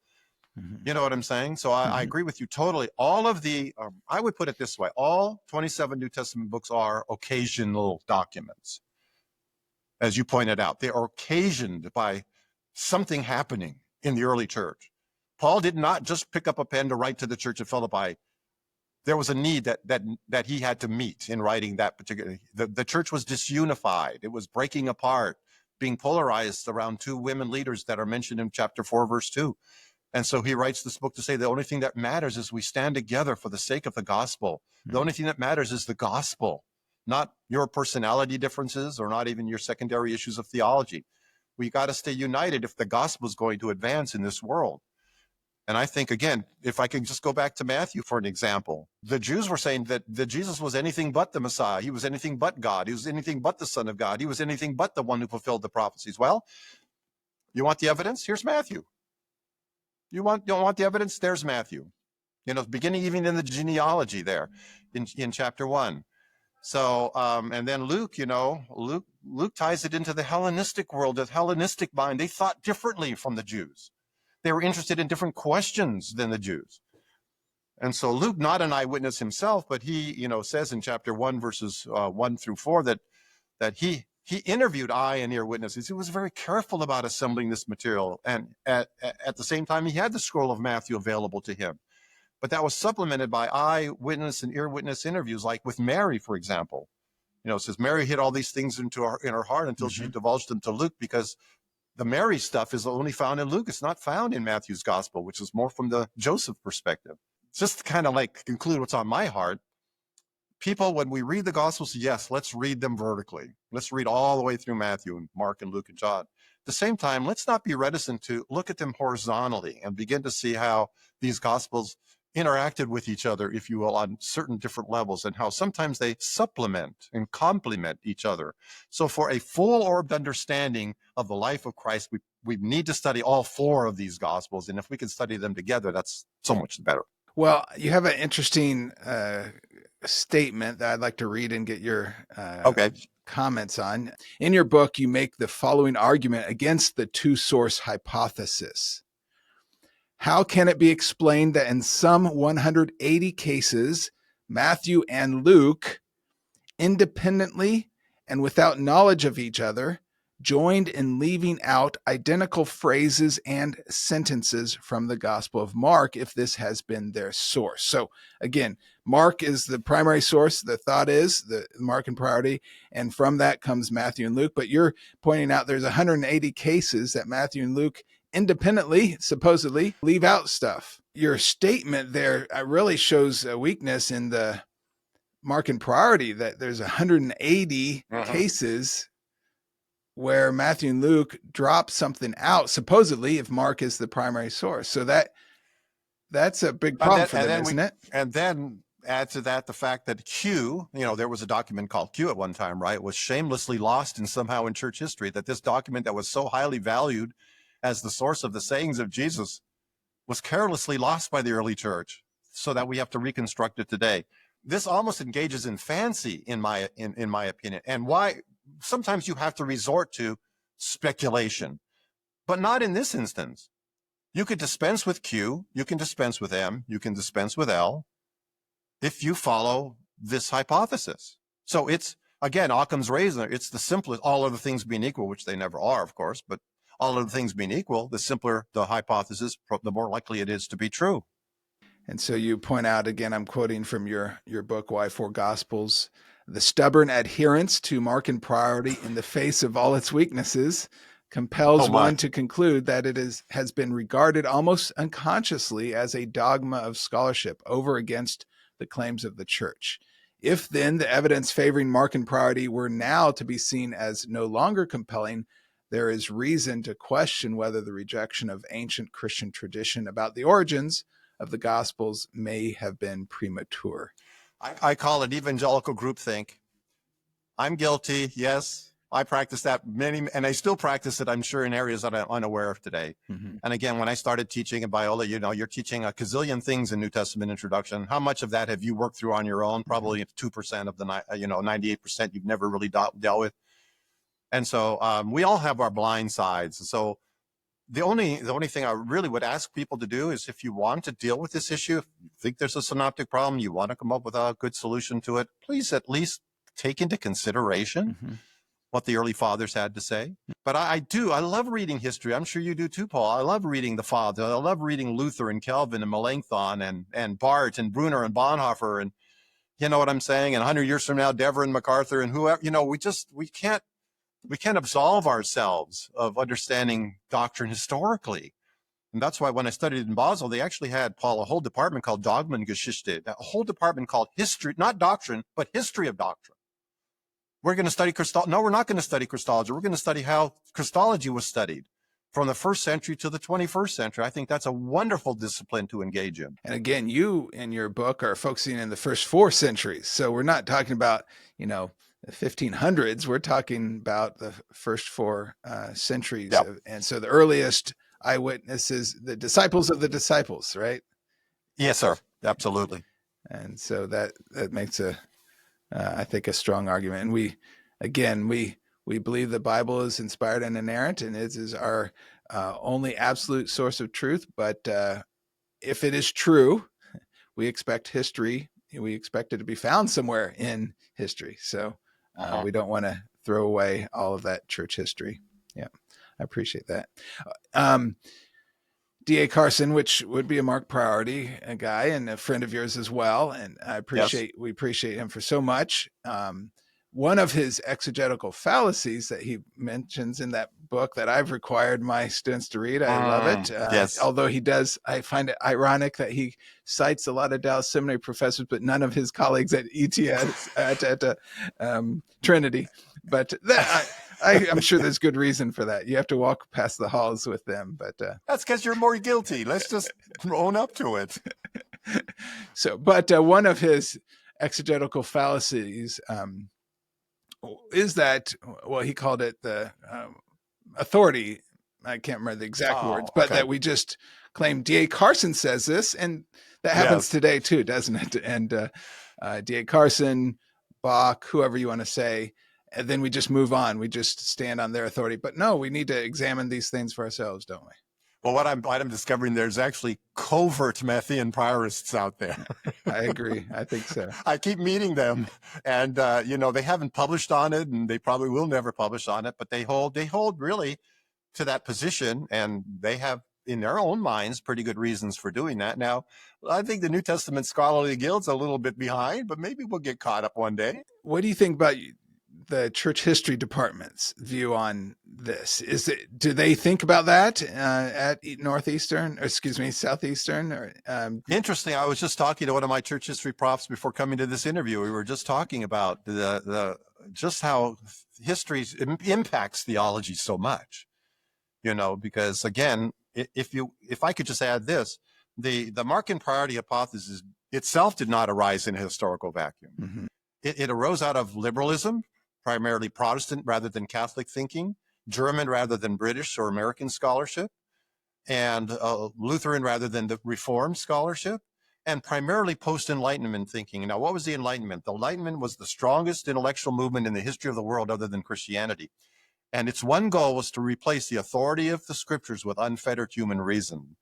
You know what I'm saying? So I agree with you totally. All of the, I would put it this way, all 27 New Testament books are occasional documents. As you pointed out, they are occasioned by something happening in the early church. Paul did not just pick up a pen to write to the church of Philippi. There was a need that he had to meet in writing that particular. The church was disunified. It was breaking apart, being polarized around 2 women leaders that are mentioned in chapter 4, verse 2. And so he writes this book to say the only thing that matters is we stand together for the sake of the gospel. The only thing that matters is the gospel, not your personality differences or not even your secondary issues of theology. We got to stay united if the gospel is going to advance in this world. And I think, again, if I can just go back to Matthew for an example, the Jews were saying that Jesus was anything but the Messiah. He was anything but God. He was anything but the Son of God. He was anything but the one who fulfilled the prophecies. Well, you want the evidence? Here's Matthew. You don't want the evidence? There's Matthew. Beginning even in the genealogy there in chapter 1. So, and then Luke, Luke ties it into the Hellenistic world, the Hellenistic mind. They thought differently from the Jews. They were interested in different questions than the Jews. And so Luke, not an eyewitness himself, but he, says in chapter 1, verses 1 through 4, that he interviewed eye and ear witnesses. He was very careful about assembling this material. And at the same time, he had the scroll of Matthew available to him. But that was supplemented by eyewitness and ear witness interviews, like with Mary, for example. It says Mary hid all these things in her heart until she divulged them to Luke, because the Mary stuff is only found in Luke. It's not found in Matthew's gospel, which is more from the Joseph perspective. Just to kind of like conclude what's on my heart, people, when we read the Gospels, yes, let's read them vertically. Let's read all the way through Matthew and Mark and Luke and John. At the same time, let's not be reticent to look at them horizontally and begin to see how these Gospels interacted with each other, if you will, on certain different levels, and how sometimes they supplement and complement each other. So for a full-orbed understanding of the life of Christ, we need to study all 4 of these Gospels. And if we can study them together, that's so much better. Well, you have an interesting statement that I'd like to read and get your comments on. In your book, you make the following argument against the 2-source hypothesis. How can it be explained that in some 180 cases, Matthew and Luke, independently and without knowledge of each other, joined in leaving out identical phrases and sentences from the Gospel of Mark, if this has been their source? So again, Mark is the primary source. The thought is the Markan priority, and from that comes Matthew and Luke. But you're pointing out there's 180 cases that Matthew and Luke independently, supposedly, leave out stuff. Your statement there really shows a weakness in the Markan priority, that there's 180 cases where Matthew and Luke drop something out, supposedly, if Mark is the primary source. So that's a big problem for them, isn't it? And then add to that the fact that Q, there was a document called Q at one time, right? Was shamelessly lost somehow in church history, that this document that was so highly valued as the source of the sayings of Jesus was carelessly lost by the early church, so that we have to reconstruct it today. This almost engages in fancy, in my opinion, and why sometimes you have to resort to speculation, but not in this instance. You could dispense with Q, you can dispense with M, you can dispense with L if you follow this hypothesis. So it's, again, Occam's razor, it's the simplest, all other things being equal, which they never are, of course, but all other things being equal, the simpler the hypothesis, the more likely it is to be true. And so you point out, again, I'm quoting from your book, Why Four Gospels, the stubborn adherence to Markan priority in the face of all its weaknesses compels one to conclude that it has been regarded almost unconsciously as a dogma of scholarship over against the claims of the church. If then the evidence favoring Markan priority were now to be seen as no longer compelling, there is reason to question whether the rejection of ancient Christian tradition about the origins of the Gospels may have been premature. I call it evangelical groupthink. I'm guilty, yes. I practice that and I still practice it, I'm sure, in areas that I'm unaware of today. Mm-hmm. And again, when I started teaching in Biola, you're teaching a gazillion things in New Testament introduction. How much of that have you worked through on your own? Probably 2% of the 98% you've never really dealt with. And so we all have our blind sides. So the only thing I really would ask people to do is, if you want to deal with this issue, if you think there's a synoptic problem, you want to come up with a good solution to it, please at least take into consideration what the early fathers had to say. But I love reading history. I'm sure you do too, Paul. I love reading the fathers. I love reading Luther and Calvin and Melanchthon and Barth and Brunner and Bonhoeffer, and you know what I'm saying? And 100 years from now, Dever and MacArthur and whoever, we can't absolve ourselves of understanding doctrine historically. And that's why when I studied in Basel, they actually had, Paul, a whole department called Dogmengeschichte, a whole department called history, not doctrine, but history of doctrine. We're going to study Christology. No, we're not going to study Christology. We're going to study how Christology was studied from the 1st century to the 21st century. I think that's a wonderful discipline to engage in. And again, you in your book are focusing in the first 4 centuries. So we're not talking about, the 1500s. We're talking about the first 4 centuries. Yep. And so the earliest eyewitnesses, the disciples of the disciples, right? Yes, sir. Absolutely. And so that makes I think, a strong argument. And we believe the Bible is inspired and inerrant, and it is our only absolute source of truth. But if it is true, we expect history. We expect it to be found somewhere in history. So we don't want to throw away all of that church history. Yeah, I appreciate that. D.A. Carson, which would be a Mark priority, a guy and a friend of yours as well. And we appreciate him for so much. One of his exegetical fallacies that he mentions in that book that I've required my students to read, I love it. Yes. Although I find it ironic that he cites a lot of Dallas Seminary professors, but none of his colleagues at ETS, at Trinity. But I'm sure there's good reason for that. You have to walk past the halls with them, but that's because you're more guilty. Let's just own up to it. But one of his exegetical fallacies is that, well, he called it the authority. I can't remember the exact words, but that we just claim D.A. Carson says this, and that happens today too, doesn't it? And D.A. Carson, Bach, whoever you want to say. And then we just move on. We just stand on their authority. But no, we need to examine these things for ourselves, don't we? Well, what I'm discovering, there's actually covert Matthean priorists out there. I agree. I think so. I keep meeting them, and they haven't published on it, and they probably will never publish on it. But they hold really to that position, and they have, in their own minds, pretty good reasons for doing that. Now, I think the New Testament Scholarly Guild's a little bit behind, but maybe we'll get caught up one day. What do you think about the church history department's view on this? Do they think about that at Southeastern? Or interesting. I was just talking to one of my church history profs before coming to this interview. We were just talking about just how history impacts theology so much, because again, if I could just add this, the Markan priority hypothesis itself did not arise in a historical vacuum. Mm-hmm. It arose out of liberalism, primarily Protestant rather than Catholic thinking, German rather than British or American scholarship, and Lutheran rather than the Reformed scholarship, and primarily post-Enlightenment thinking. Now, what was the Enlightenment? The Enlightenment was the strongest intellectual movement in the history of the world other than Christianity. And its one goal was to replace the authority of the scriptures with unfettered human reason.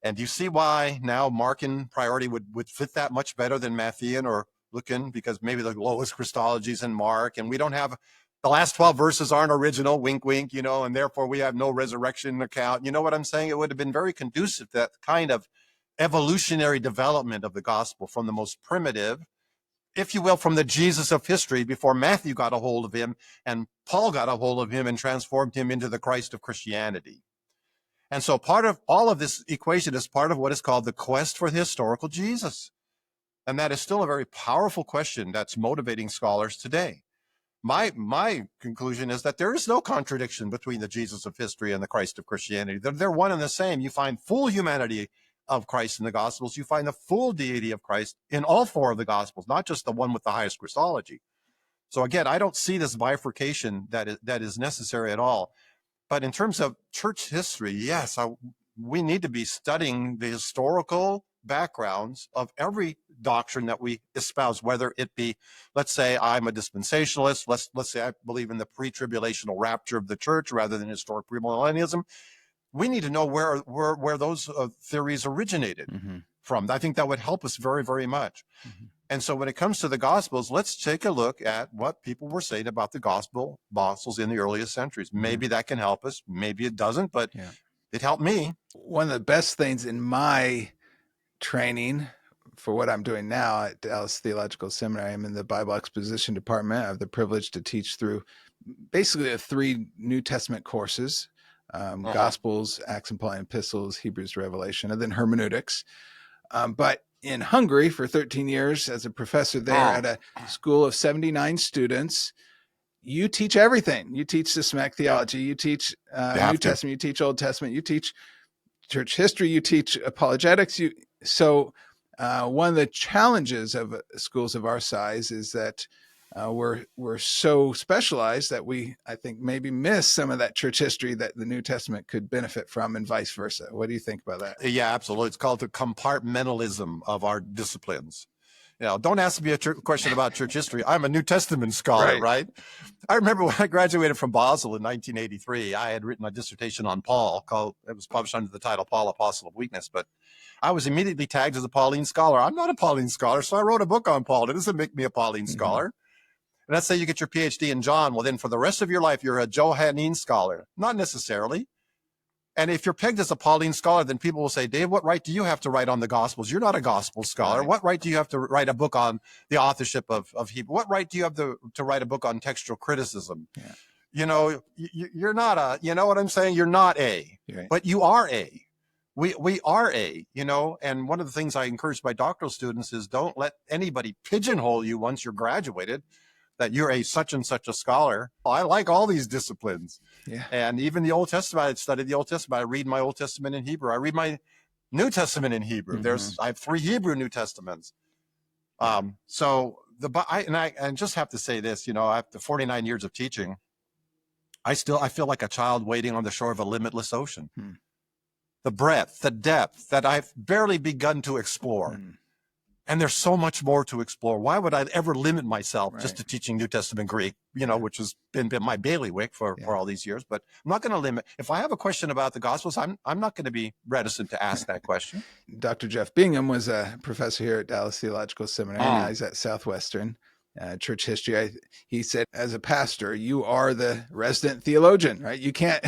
And do you see why now Markan priority would fit that much better than Matthean or Lucan? Because maybe the lowest Christology is in Mark, and we don't have the last 12 verses aren't original, wink, wink, and therefore we have no resurrection account. You know what I'm saying? It would have been very conducive to that kind of evolutionary development of the gospel from the most primitive, if you will, from the Jesus of history before Matthew got a hold of him and Paul got a hold of him and transformed him into the Christ of Christianity. And so part of all of this equation is part of what is called the quest for the historical Jesus. And that is still a very powerful question that's motivating scholars today. My conclusion is that there is no contradiction between the Jesus of history and the Christ of Christianity. They're one and the same. You find full humanity of Christ in the Gospels. You find the full deity of Christ in all four of the Gospels, not just the one with the highest Christology. So again, I don't see this bifurcation that is necessary at all. But in terms of church history, yes, we need to be studying the historical backgrounds of every doctrine that we espouse, whether it be, let's say I'm a dispensationalist, let's say I believe in the pre-tribulational rapture of the church rather than historic premillennialism. We need to know where those theories originated from. I think that would help us very, very much. And so when it comes to the Gospels, let's take a look at what people were saying about the Gospels in the earliest centuries. Maybe that can help us. Maybe it doesn't, but it helped me. One of the best things in my training for what I'm doing now at Dallas Theological Seminary, I'm in the Bible exposition department. I have the privilege to teach through basically the 3 New Testament courses, Gospels, Acts and Pauline Epistles, Hebrews, Revelation, and then hermeneutics. But in Hungary for 13 years as a professor there at a school of 79 students, you teach everything. You teach systematic theology, you teach New Testament, you teach Old Testament, you teach church history, you teach apologetics. So one of the challenges of schools of our size is that we're so specialized that I think maybe miss some of that church history that the New Testament could benefit from, and vice versa. What do you think about that? Yeah, absolutely. It's called the compartmentalism of our disciplines. Don't ask me a question about church history. I'm a New Testament scholar, right? I remember when I graduated from Basel in 1983, I had written a dissertation on Paul. It was published under the title Paul, Apostle of Weakness, but I was immediately tagged as a Pauline scholar. I'm not a Pauline scholar, so I wrote a book on Paul. It doesn't make me a Pauline scholar. And let's say you get your PhD in John. Well, then for the rest of your life, you're a Johannine scholar. Not necessarily. And if you're pegged as a Pauline scholar, then people will say, Dave, what right do you have to write on the Gospels? You're not a Gospel scholar. Right. What right do you have to write a book on the authorship of Hebrew? What right do you have to write a book on textual criticism? Yeah. You're not a, you know what I'm saying? You're not a, but you are a. We are a, and one of the things I encourage my doctoral students is don't let anybody pigeonhole you once you're graduated, that you're a such and such a scholar. I like all these disciplines. Yeah. And even the Old Testament, I studied the Old Testament. I read my Old Testament in Hebrew. I read my New Testament in Hebrew. I have 3 Hebrew New Testaments. So I just have to say this, after 49 years of teaching, I feel like a child wading on the shore of a limitless ocean. The breadth, the depth that I've barely begun to explore. And there's so much more to explore. Why would I ever limit myself just to teaching New Testament Greek, which has been my bailiwick for all these years? But I'm not going to limit. If I have a question about the Gospels, I'm not going to be reticent to ask that question. Dr. Jeff Bingham was a professor here at Dallas Theological Seminary. Now he's at Southwestern. Church history. He said, as a pastor, you are the resident theologian, right? You can't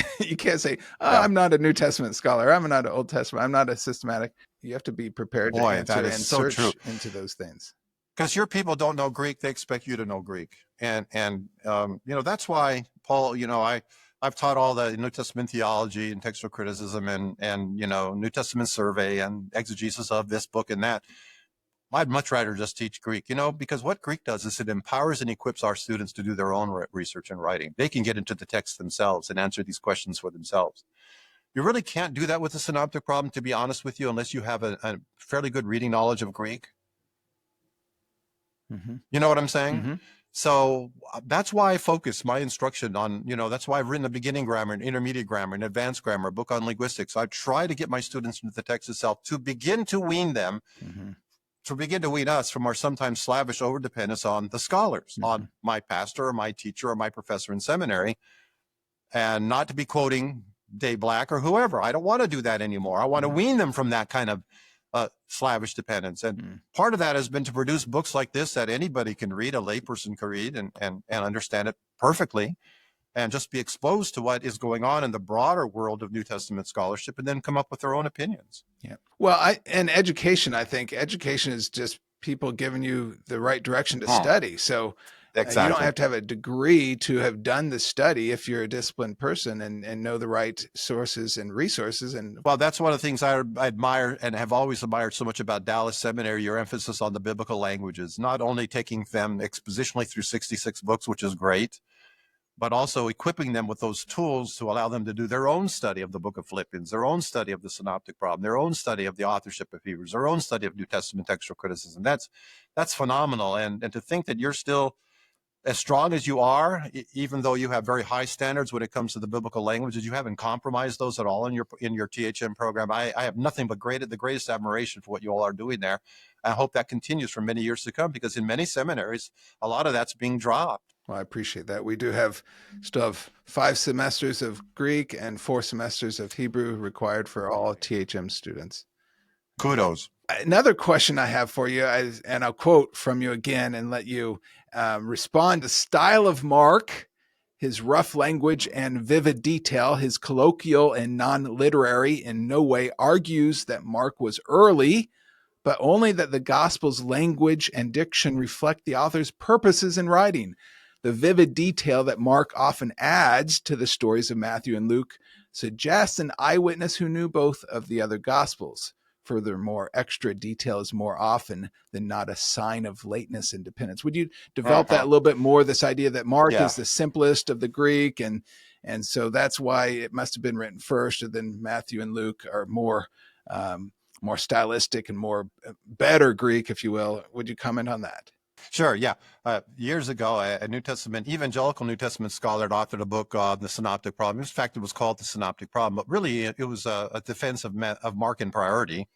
say, I'm not a New Testament scholar. I'm not an Old Testament. I'm not a systematic. You have to be prepared to answer and search into those things. Because your people don't know Greek, they expect you to know Greek, and that's why Paul. I've taught all the New Testament theology and textual criticism and New Testament survey and exegesis of this book and that. I'd much rather just teach Greek, because what Greek does is it empowers and equips our students to do their own research and writing. They can get into the text themselves and answer these questions for themselves. You really can't do that with the Synoptic Problem, to be honest with you, unless you have a fairly good reading knowledge of Greek. You know what I'm saying? So that's why I focus my instruction on, that's why I've written a beginning grammar, an intermediate grammar, an advanced grammar, a book on linguistics. I try to get my students into the text itself to begin to wean them to begin to wean us from our sometimes slavish overdependence on the scholars, on my pastor or my teacher or my professor in seminary, and not to be quoting Dave Black or whoever. I don't want to do that anymore. I want to wean them from that kind of slavish dependence. And part of that has been to produce books like this that anybody can read, a layperson can read and understand it perfectly, and just be exposed to what is going on in the broader world of New Testament scholarship, and then come up with their own opinions. Yeah. Well, and education, I think education is just people giving you the right direction to study. So Exactly. you don't have to have a degree to have done the study if you're a disciplined person and know the right sources and resources. And well, that's one of the things I admire and have always admired so much about Dallas Seminary, your emphasis on the biblical languages, not only taking them expositionally through 66 books, which is great, but also equipping them with those tools to allow them to do their own study of the book of Philippians, their own study of the Synoptic Problem, their own study of the authorship of Hebrews, their own study of New Testament textual criticism. That's phenomenal. And to think that you're still as strong as you are, even though you have very high standards when it comes to the biblical languages, you haven't compromised those at all in your THM program. I have nothing but the greatest admiration for what you all are doing there. I hope that continues for many years to come, because in many seminaries, a lot of that's being dropped. Well, I appreciate that. We do still have 5 semesters of Greek and 4 semesters of Hebrew required for all THM students. Kudos. Another question I have for you, and I'll quote from you again and let you respond. The style of Mark, his rough language and vivid detail, his colloquial and non-literary, in no way argues that Mark was early, but only that the Gospel's language and diction reflect the author's purposes in writing. The vivid detail that Mark often adds to the stories of Matthew and Luke suggests an eyewitness who knew both of the other Gospels. Furthermore, extra detail is more often than not a sign of lateness and dependence. Would you develop that a little bit more, this idea that Mark is the simplest of the Greek, and so that's why it must have been written first, and then Matthew and Luke are more stylistic and better Greek, if you will. Would you comment on that? Sure, yeah. Years ago, a evangelical New Testament scholar had authored a book on the Synoptic Problem. In fact, it was called the Synoptic Problem, but really it was a defense of Markan priority.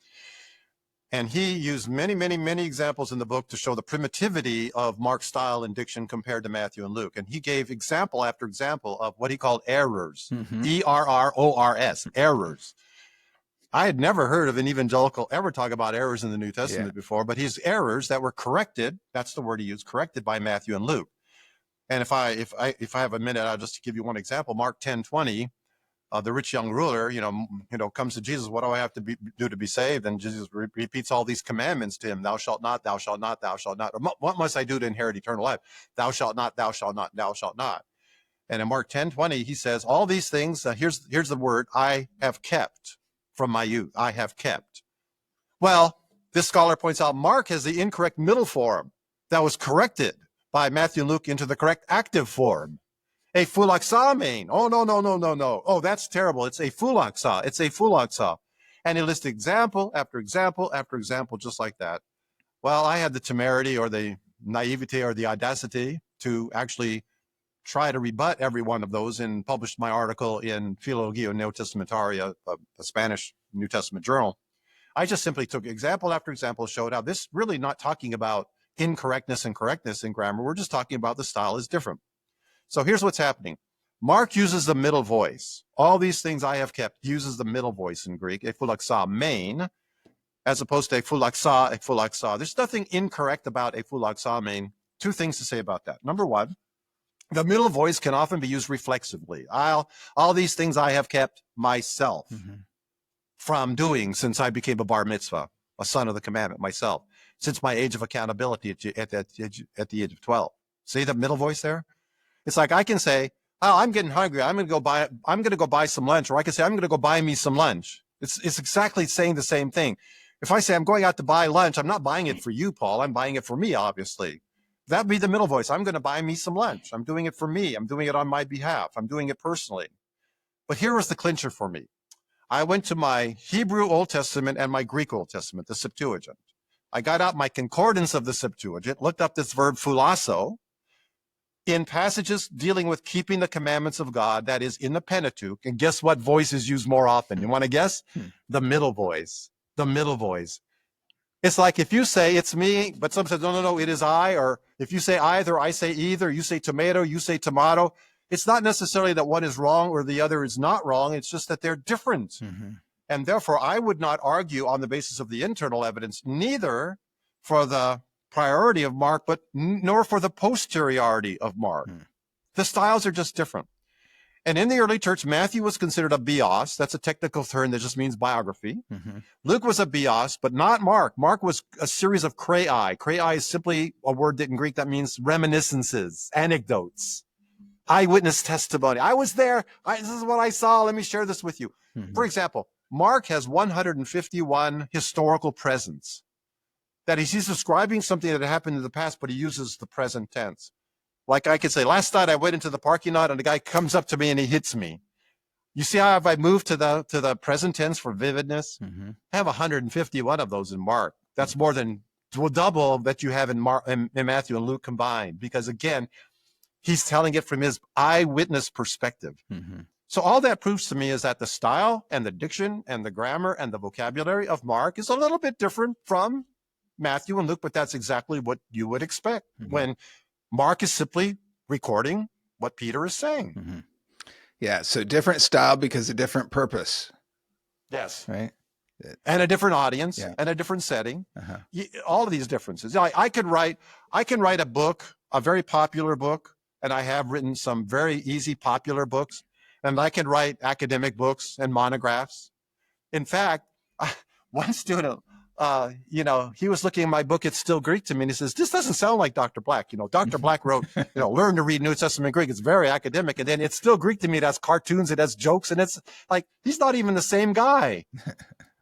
And he used many, many, many examples in the book to show the primitivity of Mark's style and diction compared to Matthew and Luke. And he gave example after example of what he called errors, E-R-R-O-R-S, errors. I had never heard of an evangelical ever talk about errors in the New Testament before, but his errors that were corrected, that's the word he used, corrected by Matthew and Luke. And if I have a minute, I'll just give you one example. Mark 10:20, the rich young ruler, comes to Jesus. What do I have to do to be saved? And Jesus repeats all these commandments to him. Thou shalt not, thou shalt not, thou shalt not. What must I do to inherit eternal life? Thou shalt not, thou shalt not, thou shalt not. And in Mark 10:20, he says, all these things, here's the word, I have kept from my youth. I have kept. Well, this scholar points out Mark has the incorrect middle form that was corrected by Matthew and Luke into the correct active form. A phulaxamein. Oh, no. Oh, that's terrible. It's a phulaxa. It's a phulaxa. And he lists example after example after example just like that. Well, I had the temerity or the naivety or the audacity to actually try to rebut every one of those and published my article in Theology Neotestamentaria, a Spanish New Testament journal. I just simply took example after example, showed how this really not talking about incorrectness and correctness in grammar. We're just talking about the style is different. So here's what's happening. Mark uses the middle voice. All these things I have kept uses the middle voice in Greek, ephulaxamein, as opposed to ephulaxa. There's nothing incorrect about ephulaxamein. 2 things to say about that. Number 1, the middle voice can often be used reflexively. All these things I have kept myself from doing since I became a bar mitzvah, a son of the commandment, myself, since my age of accountability at the age of 12. See the middle voice there? It's like I can say, oh, I'm getting hungry. I'm going to go buy some lunch. Or I can say, I'm going to go buy me some lunch. It's exactly saying the same thing. If I say I'm going out to buy lunch, I'm not buying it for you, Paul. I'm buying it for me, obviously. That'd be the middle voice. I'm going to buy me some lunch. I'm doing it for me. I'm doing it on my behalf. I'm doing it personally. But here was the clincher for me. I went to my Hebrew Old Testament and my Greek Old Testament, the Septuagint. I got out my concordance of the Septuagint, looked up this verb phulasso in passages dealing with keeping the commandments of God, that is in the Pentateuch. And guess what voice is used more often? You want to guess? The middle voice. The middle voice. It's like if you say it's me, but some says, no, it is I. Or if you say either, I say either. You say tomato, you say tomato. it's not necessarily that one is wrong or the other is not wrong. It's just that they're different. Mm-hmm. And therefore, I would not argue on the basis of the internal evidence, neither for the priority of Mark, but nor for the posteriority of Mark. The styles are just different. And in the early church, Matthew was considered a bios. That's a technical term that just means biography. Mm-hmm. Luke was a bios, but not Mark. Mark was a series of krei. Krei is simply a word that in Greek that means reminiscences, anecdotes, eyewitness testimony. I was there. This is what I saw. Let me share this with you. Mm-hmm. For example, Mark has 151 historical presents. That is, he's describing something that happened in the past, but he uses the present tense. Like I could say, last night I went into the parking lot and the guy comes up to me and he hits me. You see how I moved to the present tense for vividness? Mm-hmm. I have 151 of those in Mark. That's more than double that you have in Matthew and Luke combined. Because again, he's telling it from his eyewitness perspective. Mm-hmm. So all that proves to me is that the style and the diction and the grammar and the vocabulary of Mark is a little bit different from Matthew and Luke, but that's exactly what you would expect when Mark is simply recording what Peter is saying. Mm-hmm. Yeah, so different style because of different purpose. Yes. Right? And a different audience and a different setting. Uh-huh. All of these differences. I can write a book, a very popular book, and I have written some very easy popular books, and I can write academic books and monographs. In fact, one student, he was looking at my book, It's Still Greek to me, and he says, this doesn't sound like Dr. Black. Dr. Black wrote, learn to read New Testament Greek. It's very academic. And then It's Still Greek to me. It has cartoons, it has jokes, and it's like, he's not even the same guy.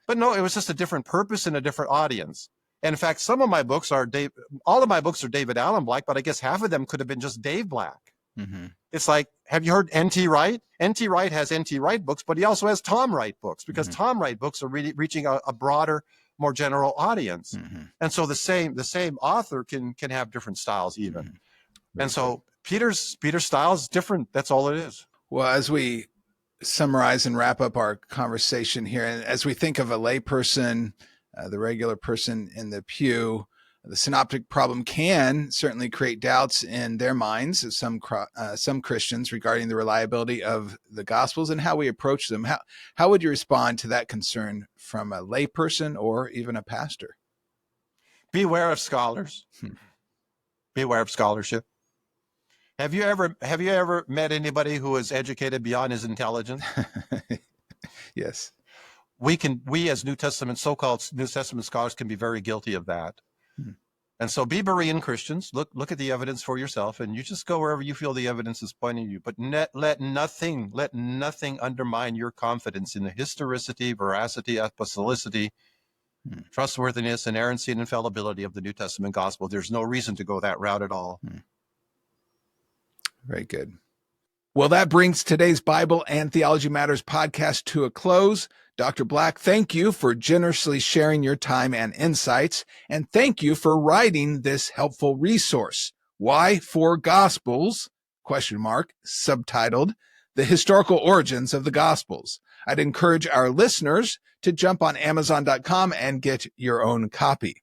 But no, it was just a different purpose and a different audience. And in fact, all of my books are David Allen Black, but I guess half of them could have been just Dave Black. Mm-hmm. It's like, have you heard N.T. Wright? N.T. Wright has N.T. Wright books, but he also has Tom Wright books because Tom Wright books are really reaching a broader, more general audience. Mm-hmm. And so the same author can have different styles even. Mm-hmm. And so Peter's style is different. That's all it is. Well, as we summarize and wrap up our conversation here, and as we think of a lay person, the regular person in the pew, the synoptic problem can certainly create doubts in their minds of some Christians regarding the reliability of the Gospels and how we approach them. How would you respond to that concern from a lay person or even a pastor? Beware of scholars. Beware of scholarship. Have you ever met anybody who is educated beyond his intelligence? Yes. We as so-called New Testament scholars can be very guilty of that. And so be Berean Christians. Look at the evidence for yourself, and you just go wherever you feel the evidence is pointing you. But let nothing undermine your confidence in the historicity, veracity, apostolicity, trustworthiness, inerrancy, and infallibility of the New Testament gospel. There's no reason to go that route at all. Very good. Well, that brings today's Bible and Theology Matters podcast to a close. Dr. Black, thank you for generously sharing your time and insights, and thank you for writing this helpful resource, Why Four Gospels, ? Subtitled, The Historical Origins of the Gospels. I'd encourage our listeners to jump on Amazon.com and get your own copy.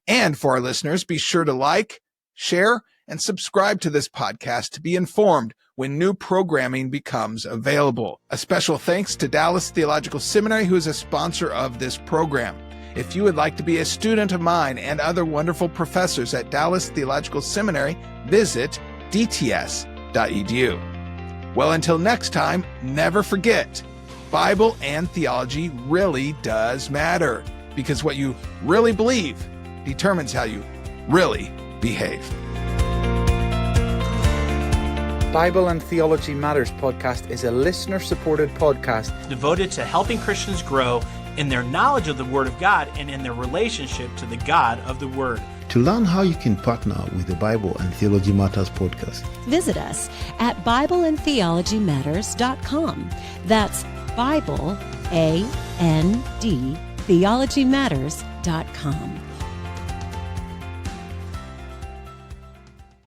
And for our listeners, be sure to like, share, and subscribe to this podcast to be informed when new programming becomes available. A special thanks to Dallas Theological Seminary, who is a sponsor of this program. If you would like to be a student of mine and other wonderful professors at Dallas Theological Seminary, visit dts.edu. Well, until next time, never forget, Bible and theology really does matter, because what you really believe determines how you really behave. Bible and Theology Matters podcast is a listener-supported podcast devoted to helping Christians grow in their knowledge of the Word of God and in their relationship to the God of the Word. To learn how you can partner with the Bible and Theology Matters podcast, visit us at BibleandTheologyMatters.com. That's Bible, A-N-D, TheologyMatters.com.